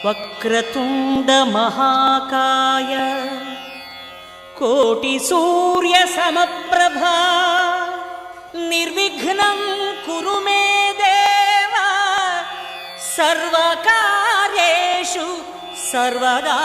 వక్రతుండ మహాకాయ కోటి సూర్య సమప్రభా నిర్విఘ్నం కురు మే దేవ సర్వకార్యేషు సర్వదా.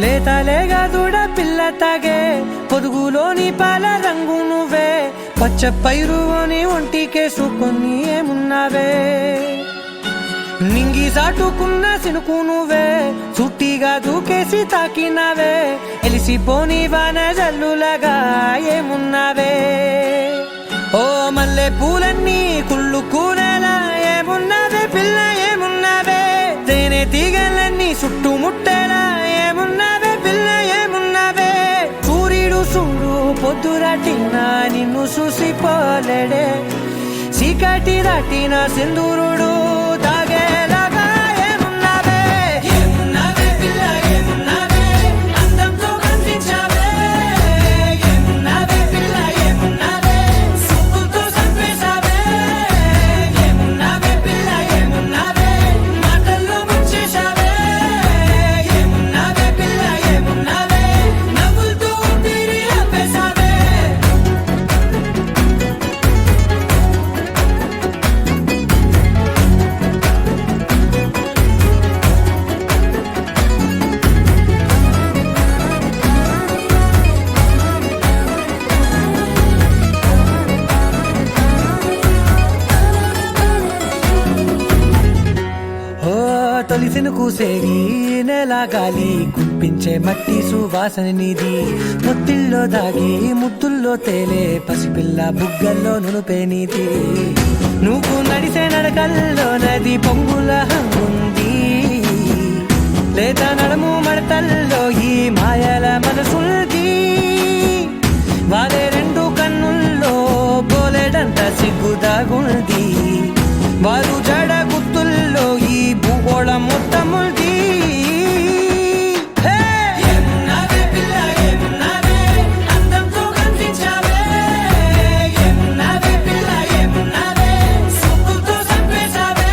లేతలేగా దూడ పిల్ల తాగే పొదుగులోని పాల రంగు నువ్వే, పచ్చ పైరుని ఒంటికేసుకొని ఏమున్నావే, నింగి సాటుకున్న సినుకు నువ్వే, చుట్టిగా దూకేసి తాకినావే, ఎలిసిపోని వాన జల్లులగా ఏమున్నావే, ఓ మల్లె పూలన్నీ కుళ్ళు కూరేలా ఏమున్నావే పిల్ల ఏమున్నావే, తేనె తీగలన్నీ చుట్టుముట్టేలా ఏమున్నావే పిల్ల ఏమున్నావే, సూర్యుడు చూడు పొద్దురాటిన నిన్ను చూసిపోలేడే, చీకటి దాటిన సింధూరుడు తాగేలాగా ఏమున్నావే, ఏమున్నావే పిల్ల ఏమున్నావే, అందంతో కనిపించావే, ఏమున్నావే పిల్ల ఏమున్నావే, సుక్కుతో చంపేశావే, ఏమున్నావే పిల్ల ఏమున్నావే, మాటల్లో ముంచేశావే, ఏమున్నావే పిల్ల ఏమున్నావే, నవ్వులతో ఊపిరి ఆపేశావే. తొలిసిన కూసేరి నెల గాలి గుప్పించే మట్టి సువాసన నీది, ముత్తిల్లో దాగి ముద్దుల్లో తేలే పసిపిల్ల బుగ్గల్లో నునుపే నీది, నువ్వు నడిసే నడకల్లో నది పొంగుల హంగుంది, లేత నడము మడతల్లో ఈ మాయల మనసుంది, వారే రెండు కన్నుల్లో బోలెడంత సిగ్గుదాగుంది, వారు జడ గుత్తుల్లో ఈ భూగోళం మొత్తముంది. ఏమున్నావే పిల్ల ఏమున్నావే, అందంతో కనిపించావే, ఏమున్నావే పిల్ల ఏమున్నావే, సుక్కుతో చంపేశావే,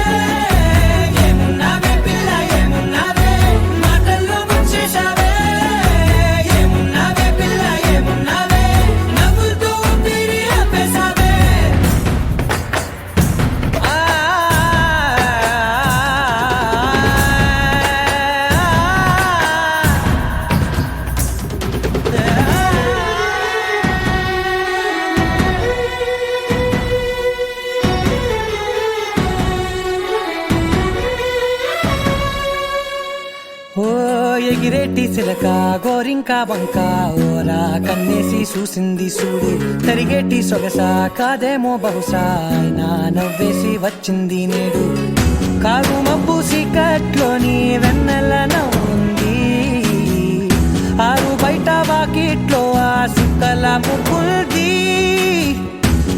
ఏమున్నావే పిల్ల ఏమున్నావే, మాటల్లో ముంచేశావే, ఏమున్నావే పిల్ల ఏమున్నావే, నవ్వులతో ఊపిరి ఆపేశావే. ఓ ఎగిరేటి సిలక గోరింక వంక ఓరా కన్నేసి చూసింది చూడు, తరిగేటి సొగస కాదేమో బహుశా అయినా నవ్వేసి వచ్చింది నేడు, కారు మబ్బు సీకట్లోని వెన్నెల నవ్వుంది, ఆరు బయట వాకిట్లో ఆ సుక్కల ముగ్గుల్ది,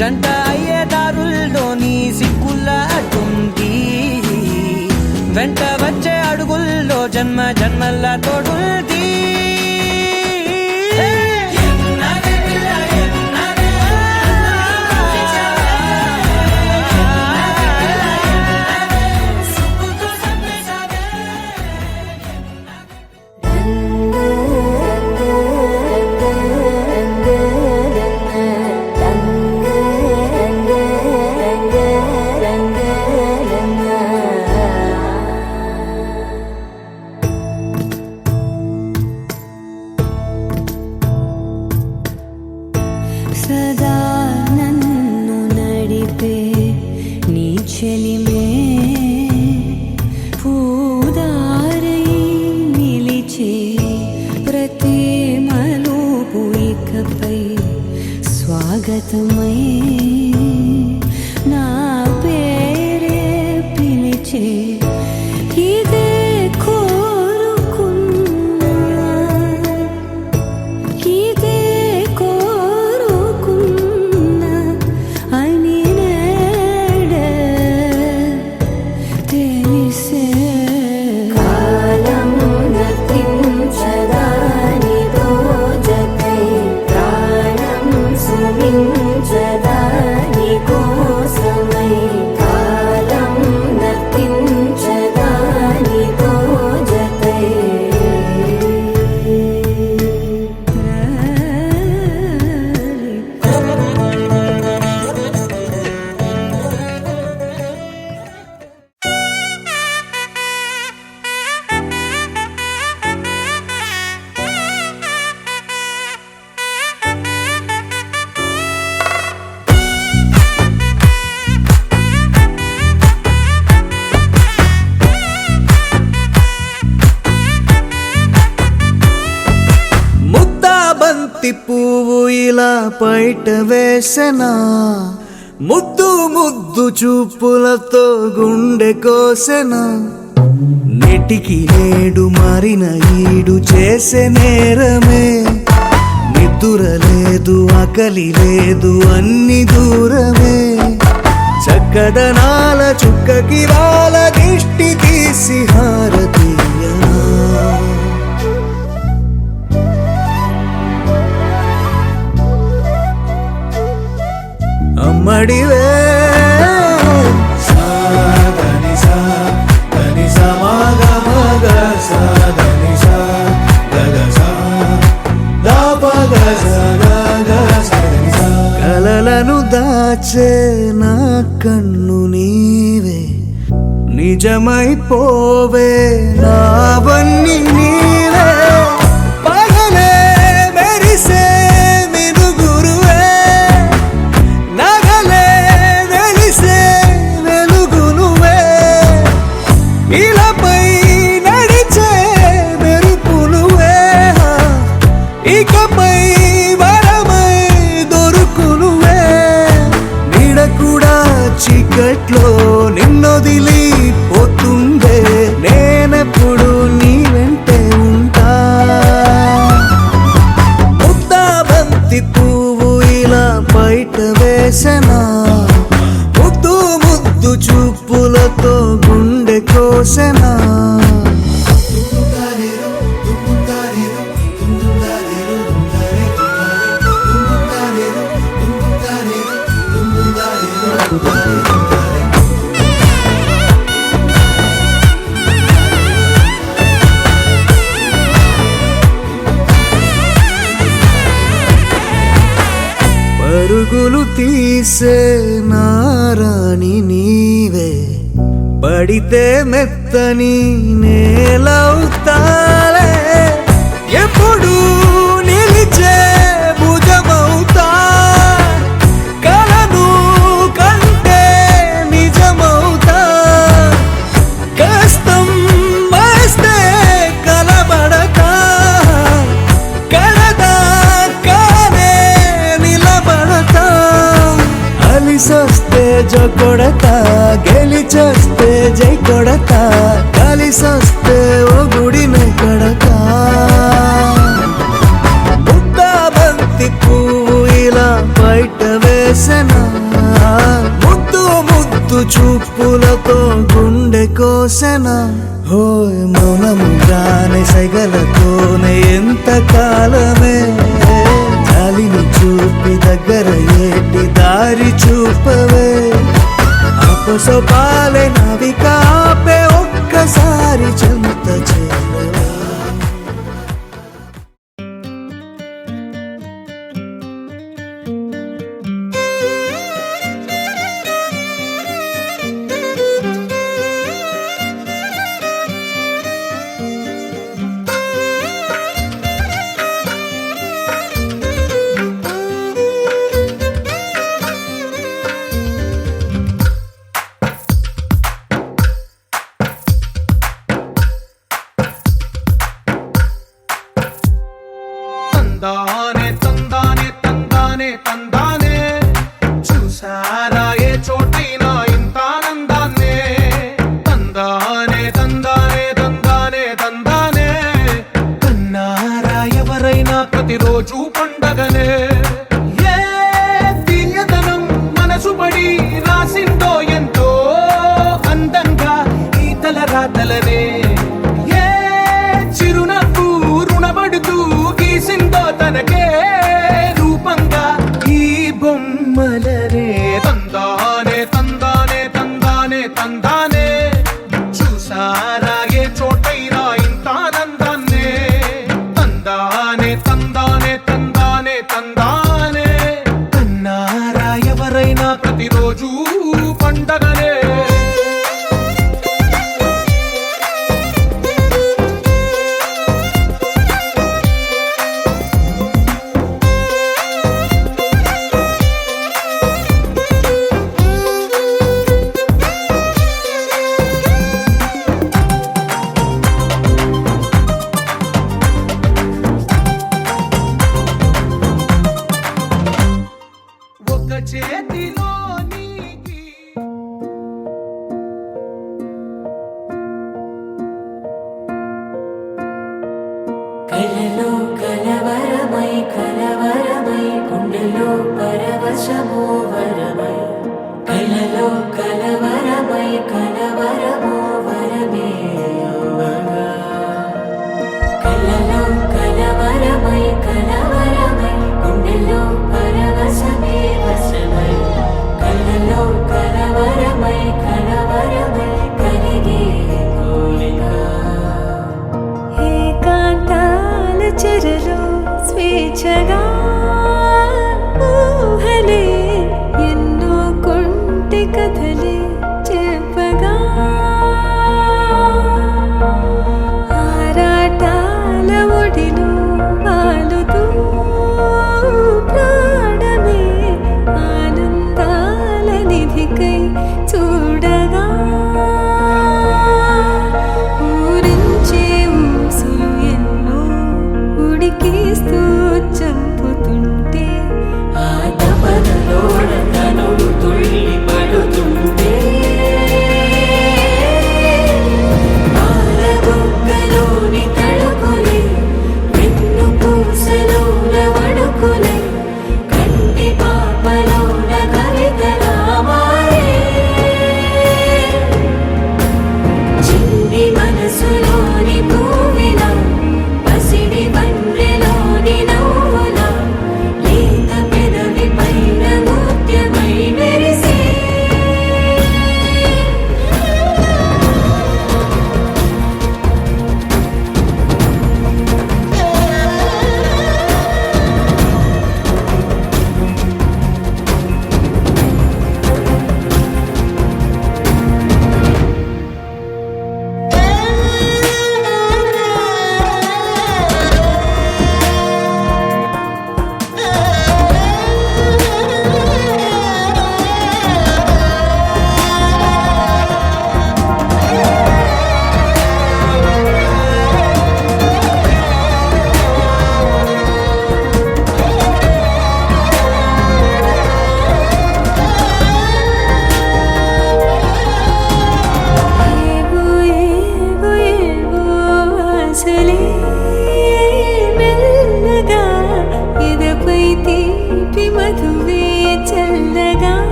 జంట అయ్యే దారుల్లోని సిగ్గుల అడ్డుంది, వెంట వచ్చే అడుగుల్లో జన్మ జన్మల్ల తోడుంది సదా నన్ను నడిపే నీ చెలిమే పూదారై నిలిచే ప్రతి మలుపు ఇకపై స్వాగతమై నా పేరే పిలిచే ఇదే కోరుకున్నా ఇదే కోరుకున్నా అని నేడే తెలిసే కాలం నతించదానితో జతై ప్రాణం సుమించదాని కోసమై కాలం నతించదానితో జతై ముద్దా బంతి పువ్వు ఇలా బయట వేసెనా ముద్దు ముద్దు చూపులతో గుండె కోసెనా నెటికి నేడు మారిన ఈడు చేసే నేరమే నిద్ర లేదు ఆకలి లేదు అన్ని దూరమే చక్కదనాల చుక్కకి వాళ్ళ దిష్టి తీసి హారతీయనా అమ్మడివే సాదని సా దని సా మగ మగ సాదని సా గగ సా దా పగ సా గగ సాదని సా కలలను దాచే నా కన్ను నీవే నిజమైపోవే నావన్నీ నీవే పగలే మెరిసే మినుగురువే నగలే వెలిసే వెలుగు నువ్వే ఇలాపై నడిచే మెరుపు నువ్వే ఇకపై వరమై దొరుకు నువ్వే నీడ కూడా చీకట్లో నిన్నొదిలి పోతుందే నేనెప్పుడు నీ వెంటే ఉంటా ముద్దా బంతి పువ్వు ఇలా బయట వేసెనా ముద్దు ముద్దు చూపులతో గుండె కోసెనా పరుగులు తీసే నారాణి నీవే పడితే మెత్తని నేలవుతాలే ఎప్పుడు నిలిచే భుజమవుతా కలను కంటే నిజమవుతా కష్టం వస్తే కలబడక కలదాకానే నిలబడతా అలిసొస్తే జో కొడతా గెలిచొస్తే జై కొడతా కలిసొస్తే ఓ గుడిని కడతా ముద్దా బంతి పువ్వు ఇలా బయట వేసెనా ముద్దు ముద్దు చూపులతో గుండె కోసెనా హోయ్ మౌనముగానే సైగలతోనే ఎంత కాలమే గాలిని చూపి దగ్గర ఏటి దారి చూపవే అపసోపాలే నవికాపే ఒక్కసారి చెంత చేరవే తందానే తందానే తందానే తందానే చూసారా ఏ చోటైనా ఇంత ఆనందాన్నే తందానే తందానే తందానే తందానే కన్నారా ఎవరైనా ప్రతిరోజు పండగనే ఏ తీయదనం మనసు పడి రాసిందో ఎంతో అందంగా ఈ తలరాతలనే ఏ చిరునవ్వు రుణపడుతూ గీసిందో తనకే రూపంగా ఈ బొమ్మలనే తందానే తందానే తందానే తందానే చూసారా ఏ చోటైనా ఇంత ఆనందాన్నే తందానే తందానే తందానే తందానే కన్నారా ఎవరైనా ప్రతిరోజు పండగనే ఒక చేతిలో నీకి కలలో కలవరమై కలవరమై గుండెలో పరవశమో వరమై కలలో కలవరమై కలవరమో వరమే అవ్వగా కలలో కలవరమై కలవరమై గుండెలో పరవశమే వశమై కలలో కలవరమై కలవరమై కలిగే కోరిక ఏకాంతాల చెరలో స్వేచ్ఛగా ఊహలే ఎన్నో కొంటి కథలే చెప్పగా ఆరాటాల ఒడిలో వాలుతూ ప్రాణమే ఆనందాల నిధికై చూడగా ఊరించే ఊసులు ఎన్నో ఉడికిస్తూ చంపు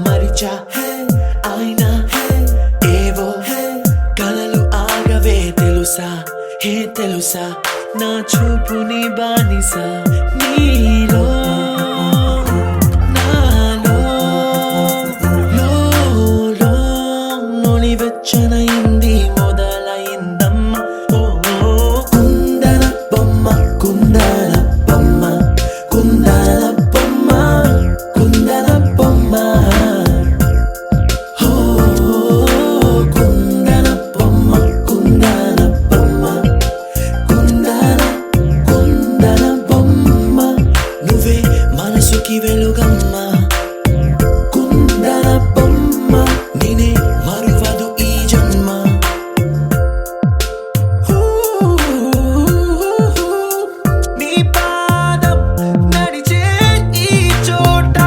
మరిచా అయినా ఏవో కలలు ఆగవే తెలుసా తెలుసా నా చూపుని బానిస నీలో నాలో లో నొలివెచ్చనైంది మొదలైందమ్మ ఓ కుందన బొమ్మ కుందన బొమ్మ కుందన బొమ్మ కుందన బొమ్మ ఓ కుందన బొమ్మ కుందన బొమ్మ కుందన బొమ్మ నువ్వే మనసుకి వెలుగమ్మ కుందన బొమ్మ నేనే మరువదు ఈ జన్మ నీ పాదం నడిచే ఈ చోట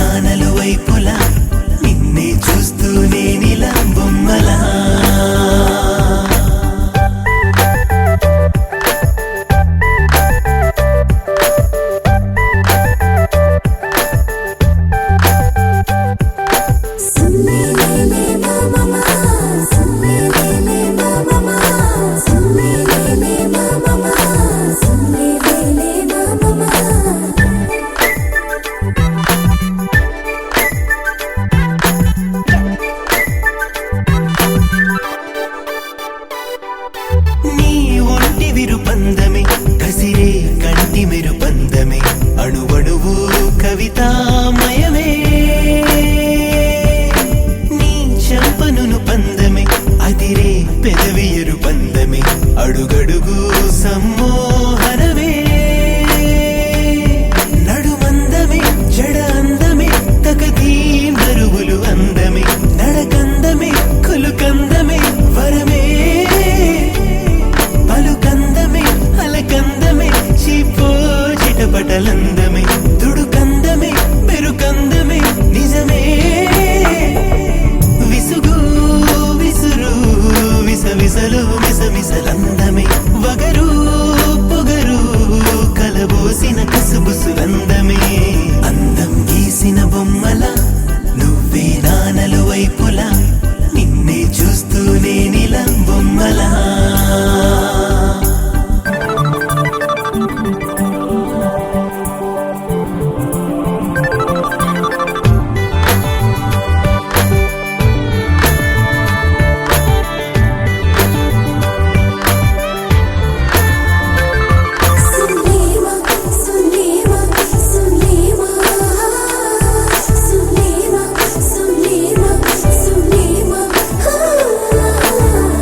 నానలు వైపులా నిన్నే చూస్తూ నేనిలా బొమ్మలా నీ ఒంటి విరుపందమే కసిరే కంటి మెరుపందమే అణువణువు కవితామయమే నీ చంపనును పందమే అదిరే పెదవి ఎరుపందమే అడుగడుగు సమ్మోహనమే నడుమందమే జడ అందమే తకదీ మరువులు అందమే నడకందమే కులుకందమే వరమే పలుకందమే అలకందమే చీపో చిటపటలందమే తుడుకందమే మెరుకందమే నిజమే విసుగు విసురు విసవిసలు మిసమిసలందమే వగరు పొగరు కలబోసిన కసుబుసులందమే అందం గీసిన బొమ్మల నువ్వే నానలు వైపులా నిన్నే చూస్తూ నేనిలా బొమ్మలా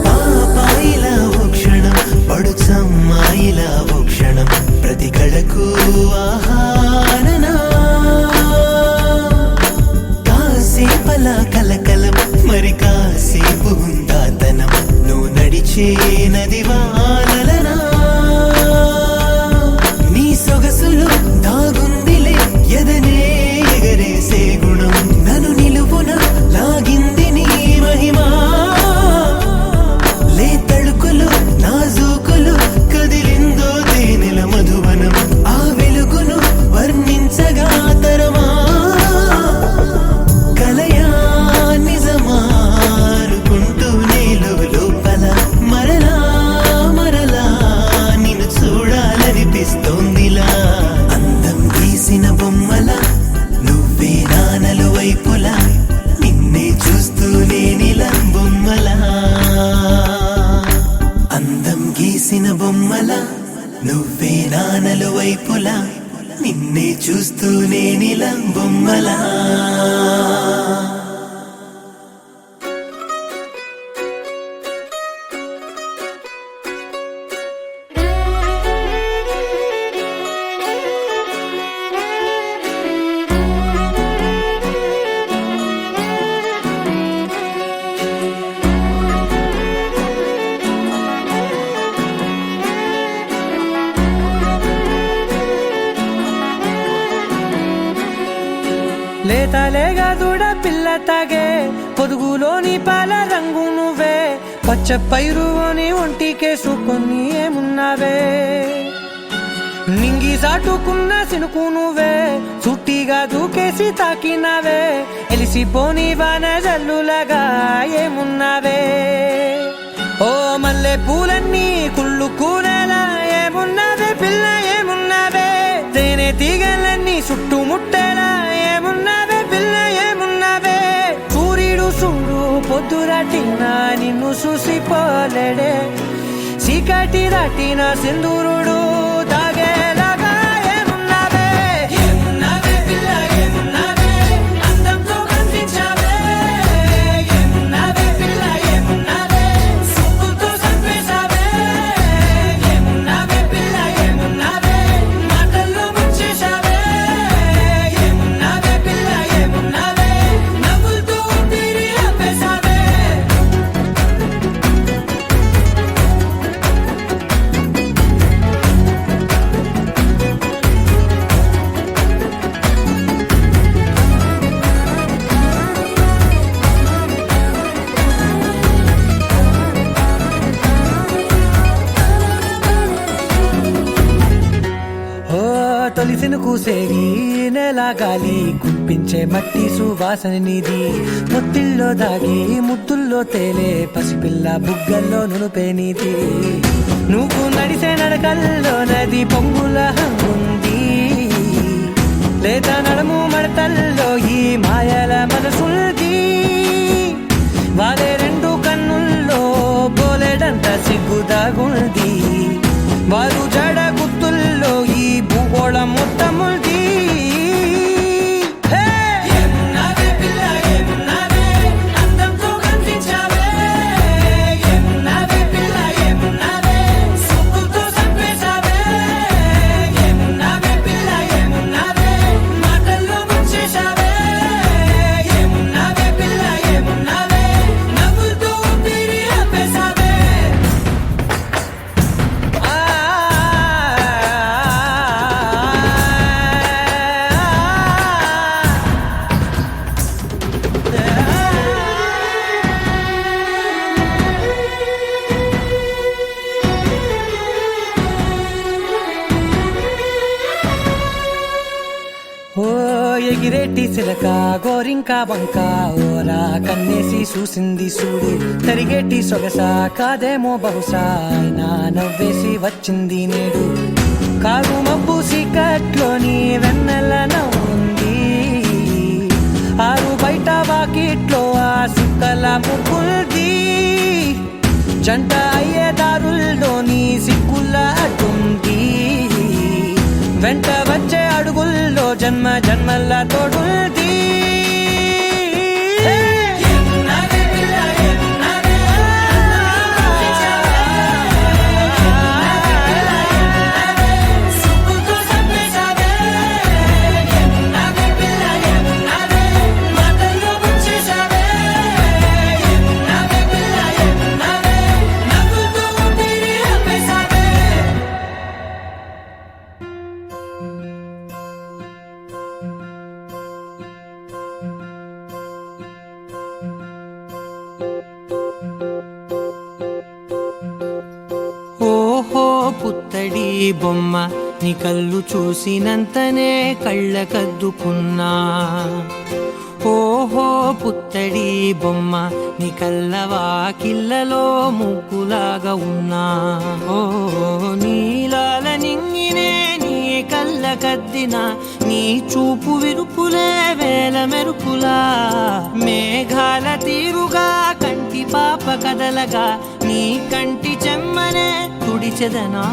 పాపాయిలా ఓ క్షణం పడుచమ్మాయిలా ఓ క్షణం ప్రతి కళకు ఆహారనా కాసేపలా కలకలం మరి కాసేపు హుందాతనం నువ్వు నడిచే నది వానలనా నీ సొగసులో దాగుందిలే ఎదనే ఎగరేసే గుణం నన్ను నిలువున లాగింది నీ మహిమా లే తడుకులు నాజూకులు కదిలిందో తేనెల మధువనం ఆ వెలుగును వర్ణించగా తరమా కలయా నిజమారుకుంటూ నీలో లోపల మరలా మరలా నిన్ను చూడాలనిపిస్తోందిలా అందం గీసిన బొమ్మల నువ్వే నానలు వైపులా నిన్నే చూస్తూ నేనిలా బొమ్మలా అందం గీసిన బొమ్మల నువ్వే నానలు వైపులా నిన్నే చూస్తూ నేనిలా బొమ్మలా లేతలేగా దూడ పిల్ల తాగే పొదుగులోని పాల రంగు నువ్వే పచ్చ పైరుని ఒంటికేసుకొని ఏమున్నావే నింగి సాటుకున్న సినుకు నువ్వే చుట్టిగా దూకేసి తాకినావే ఎలిసిపోని వాన జల్లులగా ఏమున్నావే ఓ మల్లె పూలన్నీ కుళ్ళు కూనేలా ఏమున్నావే పిల్ల ఏమున్నావే తేనె తీగలన్నీ చుట్టుముట్టేలా ఏమున్నావే పిల్ల ఏమున్నావే సూర్యుడు చూడు పొద్దురాటిన నిన్ను చూసిపోలేడే చీకటి దాటిన సింధూరుడు తాగేలాగా ఏమున్నావే ఏమున్నావే పిల్ల ఏమున్నావే అందంతో కనిపించావే ఏమున్నావే పిల్ల ఏమున్నావే సుక్కుతో చంపేశావే ఏమున్నావే పిల్ల ఏమున్నావే మాటల్లో ముంచేశావే ఏమున్నావే పిల్ల ఏమున్నావే నవ్వులతో ఊపిరి ఆపేశావే పూసేది నెల గాలి కుప్పించే మట్టి సువాసన నిధి ముత్తిల్లో దాగి ముద్దుల్లో తేలే పసిపిల్ల బుగ్గల్లో నునుపే నీది నువ్వు నడిసే నడకల్లో నది పొంగుల హంగుంది లేదా నడుము మడతల్లో ఈ మాయల మనసుంది వాలే రెండు కన్నుల్లో బోలెడంత సిగ్గుదాగుంది వారు జడ గుత్తుల్లో ఈ భూగోళం మొత్తముంది ఓ ఎగిరేటి సిలక గోరింకా వంక ఓరా కన్నేసి చూసింది చూడు తరిగేటి సొగస కాదేమో బహుశా అయినా నవ్వేసి వచ్చింది నేడు కారు మబ్బు సీకట్లోని వెన్నెల నవ్వుంది ఆరు బయట వాకిట్లో ఆ సుక్కల ముగ్గుల్ది జంట అయ్యే దారుల్లోని సిగ్గుల అడ్డుంది వెంట వచ్చే అడుగుల్లో జన్మ జన్మల్ల తోడుంది ఓహో పుత్తడి బొమ్మ నీ కళ్ళు చూసినంతనే కళ్ళకద్దుకున్నా ఓహో పుత్తడి బొమ్మ నీ కళ్ళవాకిళ్ళలో ముగ్గులాగా ఉన్నా ఓ నీలాల నింగినే నీ కళ్ళకద్దిన నీ చూపు విరుపులే వేల మెరుపులా మేఘాల తీరుగా కంటి పాప కదలగా నీ కంటి చెమ్మనే తుడిచెదనా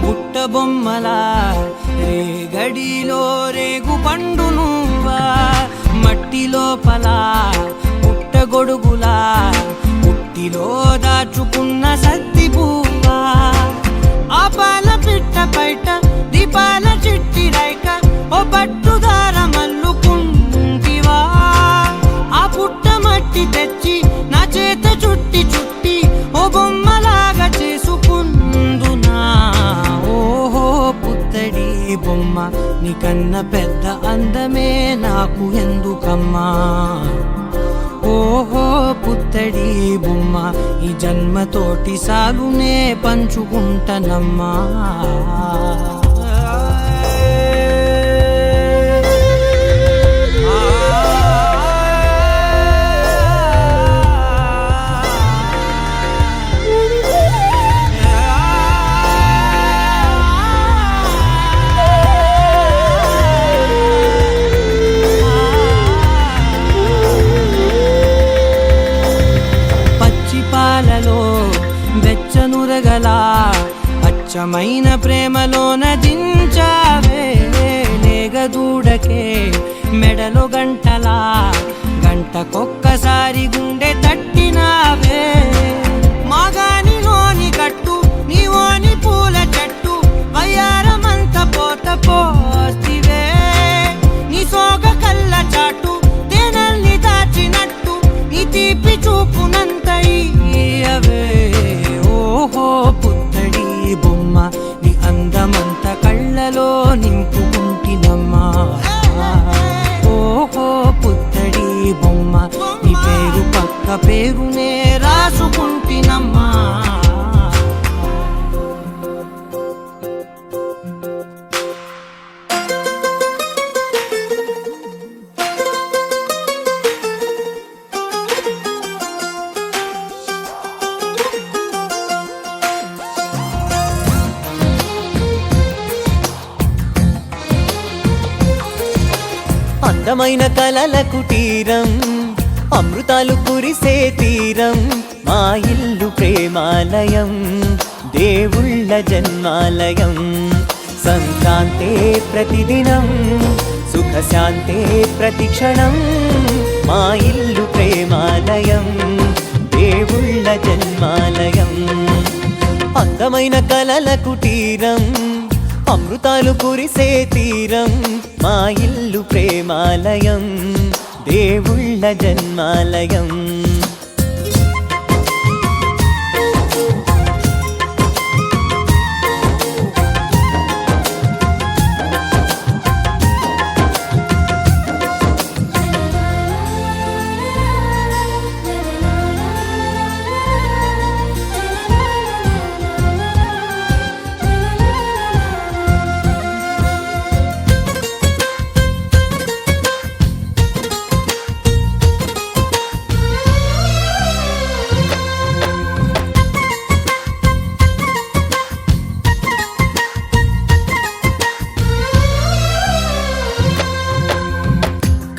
బుట్ట బొమ్మలా రేగడిలో రేగు పండు నువ్వా మట్టి లోపల పుట్ట గొడుగులా పుట్టిలో దాచుకున్న సత్తి పువ్వా ఆ పాల పిట్ట బయట దీపాల చిట్టి రైక ఓ పట్టుదార మల్లుకుంటివా ఆ పుట్ట మట్టి తెచ్చి నా చేత చుట్టి చుట్టి ఓ బొమ్మలాగా చేసుకుందునా ఓహో పుత్తడి బొమ్మ నీకన్న పెద్ద అందమే నాకు ఎందుకమ్మా ఓహో పుత్తడి బొమ్మ ఈ జన్మతోటి సాగునే పంచుకుంటనమ్మా వెచ్చనురగలా అచ్చమైన ప్రేమలోన దించావే లేగదూడకే మెడ గుండెలో గంటలా గంటకొక్కసారి గుండె తట్టినావే మాగానిలోని గట్టు నీవోని పూల చెట్టు వయ్యారమంత పోత పోస్తివే నీ సోగ కళ్ళ చాటు తేనల్ని దాచినట్టు నీ తీపి చూపునంత ఇయ్యవే ఓహో పుత్తడి బొమ్మ నీ అందమంత కళ్ళలో నింపుకుంటినమ్మా ఓహో పుత్తడి బొమ్మ నీ పేరు పక్క పేరునే రాసుకుంటినమ్మా అందమైన కలల కుటీరం అమృతాలు కురిసే తీరం మా ఇల్లు ప్రేమాలయం దేవుళ్ళ జన్మాలయం సంక్రాంతే ప్రతిదినం సుఖశాంతే ప్రతిక్షణం మా ఇల్లు ప్రేమాలయం దేవుళ్ళ జన్మాలయం అందమైన కలల కుటీరం అమృతాలు కురిసే తీరం మా ఇల్లు ప్రేమాలయం దేవుళ్ళ జన్మాలయం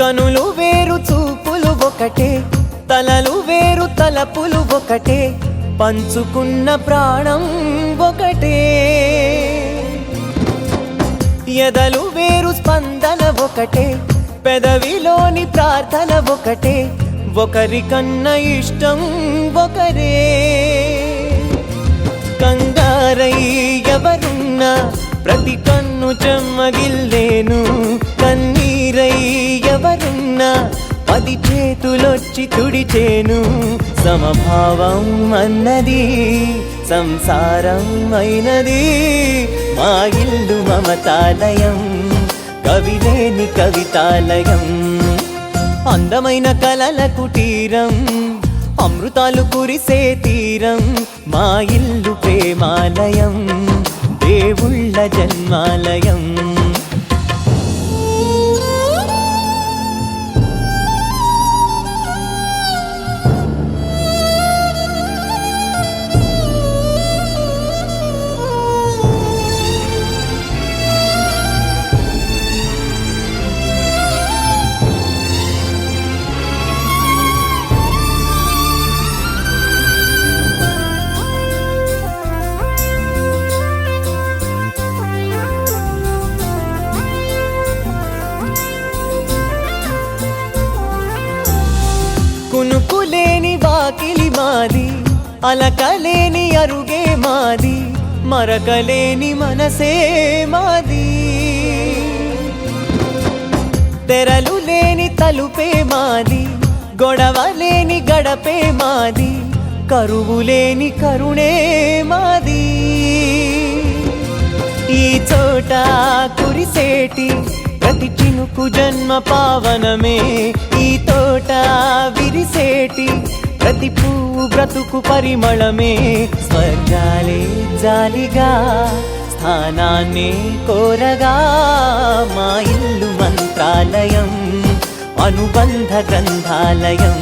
కనులు వేరు చూపులు ఒకటే తలలు వేరు తలపులు ఒకటే పంచుకున్న ప్రాణం ఒకటే ఎదలు వేరు స్పందన ఒకటే పెదవిలోని ప్రార్థన ఒకటే ఒకరికన్నా ఇష్టం ఒకరే కంగారై ఎవరున్నా ప్రతి కన్ను చెమ్మగిల్లేను కన్నీరై ఎవరున్నా 10 చేతులొచ్చి తుడిచేను సమభావం అన్నది సంసారం అయినది మా ఇల్లు మమతాలయం కవిలేని కవితాలయం అందమైన కలల కుటీరం అమృతాలు కురిసే తీరం మా ఇల్లు ప్రేమాలయం దేవుళ్ళ జన్మాలయం కునుకులేని వాకిలి మాది అలకలేని అరుగే మాది మరకలేని మనసే మాది తెరలు లేని తలుపే మాది గొడవ లేని గడపే మాది కరువు లేని కరుణే మాది ఈ చోట కురిసేటి ప్రతి చినుకు జన్మ పావనమే ఈ తోట విరిసేటి ప్రతి పువ్వు బ్రతుకు పరిమళమే స్వర్గాలే జాలిగా స్థానాన్ని కోరగా మా ఇల్లు మంత్రాలయం అనుబంధ గ్రంథాలయం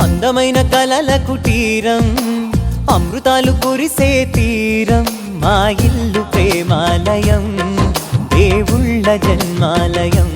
అందమైన కలల కుటీరం అమృతాలు కురిసే తీరం మా ఇల్లు ప్రేమాలయం దేవుళ్ళ జన్మాలయం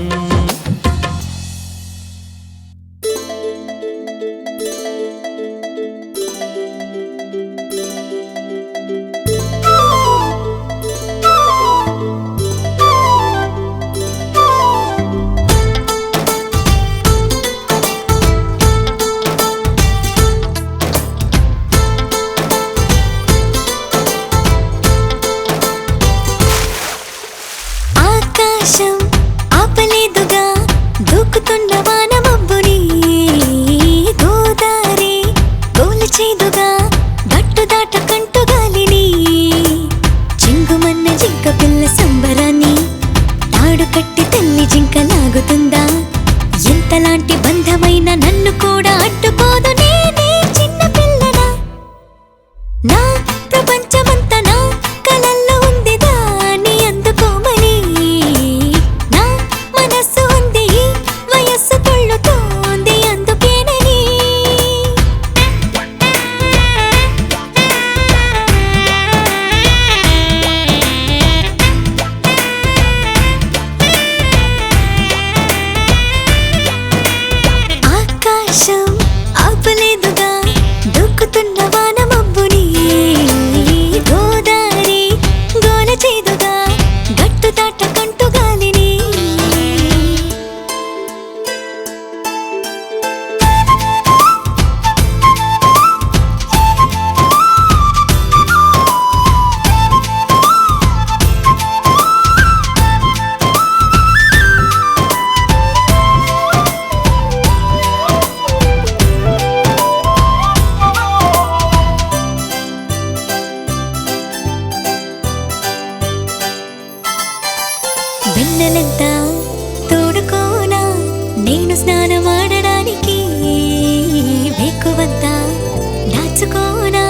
చేసుకోనా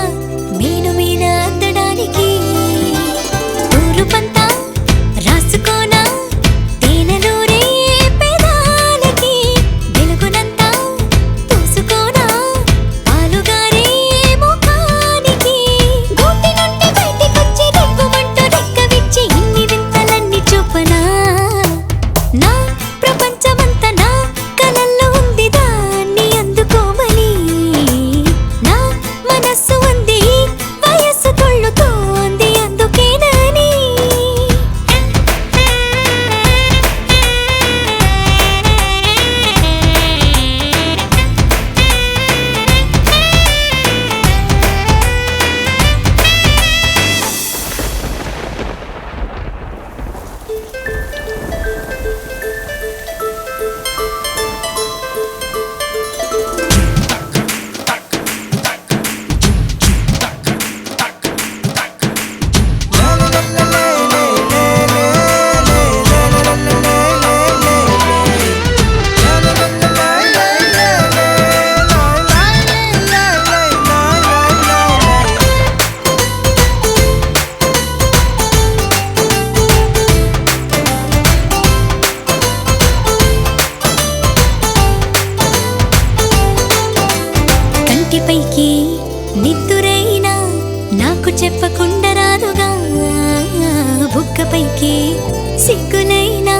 మేను మీద అద్దడానికి తూరుపంతా రాసుకోనా తేనెలూరే పెదాలకి వెలుగునంతా పూసుకోనా పాలుగారే ముఖానికి గూటి నుండి బయటికొచ్చి రెక్కుమంటూ రెక్కవిచ్చి ఇన్ని వింతలన్నీ చూపనా నా ప్రపంచమంతా నా కలల్లో ఉంది దాన్ని అందుకోమని నా మనస్సు ఉంది వయస్సు తుళ్ళుతోంది అందుకేనని కంటిపైకి నిద్దురైనా నాకు చెప్పకుండా రాదుగా బుక్కపైకి సిగ్గులైనా